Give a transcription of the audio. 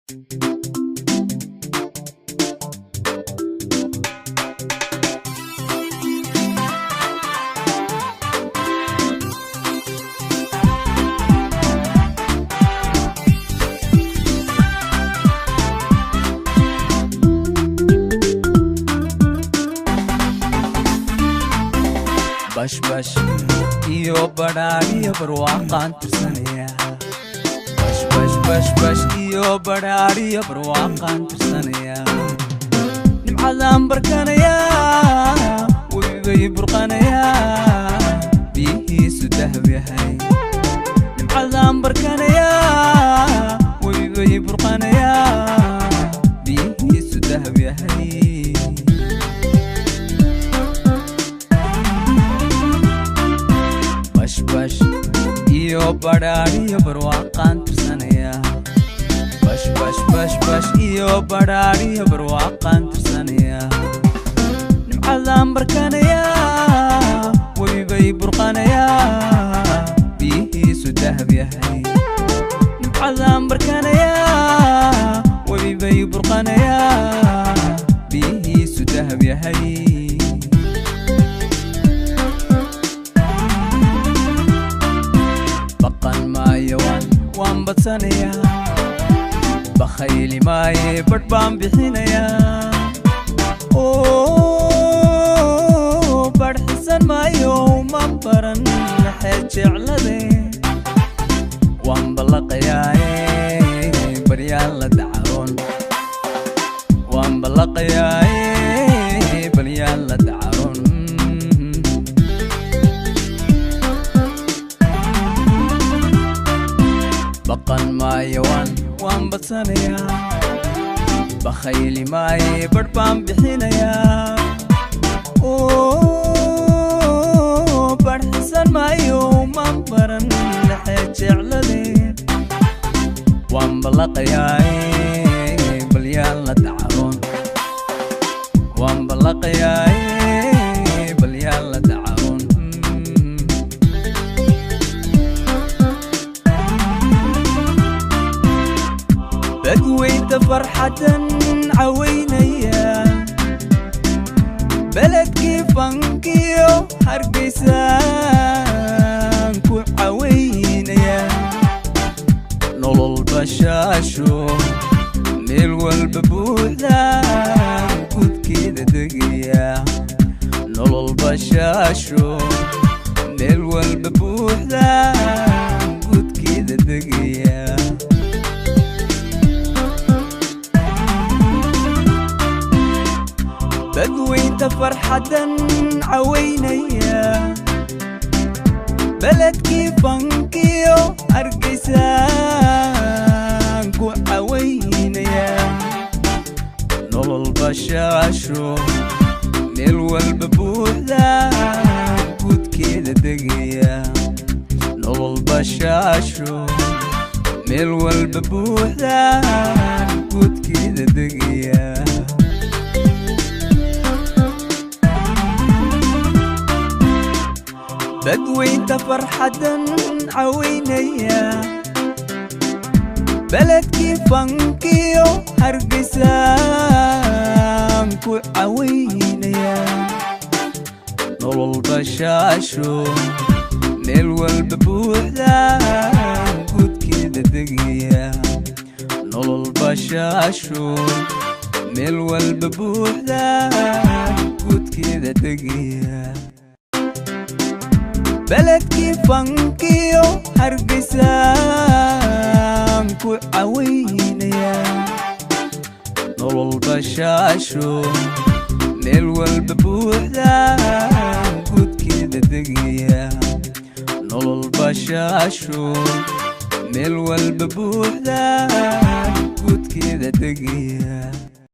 باش باش iyo badhaadhiyo barwaaqaan tirsanaya bash bash bash bash iyo badhaadhiyo barwaaqaan tirsanaya nimcadaan barkanaya webibay burqanaya biyihiisu dahab yahay nimcadaan barkanaya webibay burqanaya biyihiisu dahab yahay bash iyo badhaadhiyo barwaaqaan tirsanaya bash bash bash bash iyo badhaadhiyo barwaaqaan tirsanaya nimcadaan barkanaya webibay burqanaya biyihiisu dahab yahay nimcadaan barkanaya webibay burqanaya biyihiisu dahab yahay waan badsanaya bakhayli maaye badh baan bixinaya badh xisan maayo ma baran maxay jeclade waan ballaqayaaye baryaan la dacaroon waan ballaqayaaye baryaan la dacaroon baqan maayo waan badsanaya bakhayli maaye badh baan bixinaya badh xisan maayo ma baran maxay jeclade waan ballaqayaaye balyaan la dacaroon waan ballaqayaaye balyaan la dacaroon بدويت فرحة عوينيا بلدكي فانكيو هرقسان كو عوينيا نولو البشاشو ميلو الببوذان كود كيدا دقيا نولو البشاشو ميلو الببوذان كود كيدا دقيا بدويت فرحة عوينيا بلدكي فانكيو هرقسان كو عوينيا نولو البشاشو ميلو الببوذان كود كيدا دقيا نولو البشاشو ميلو الببوذان كود كيدا دقيا بدويت فرحة عوينيا بلدكي فانكيو هرقسان كو عوينيا نولو البشاشو ميلو الببوذان كود كيدا دقيا نولو البشاشو ميلو الببوذان كود كيدا دقيا بلدكي فانكيو هرقسان كو عوينيا نولو البشاشو ميلو الببوذان كود كيدا دقيا نولو البشاشو ميلو الببوذان كود كيدا دقيا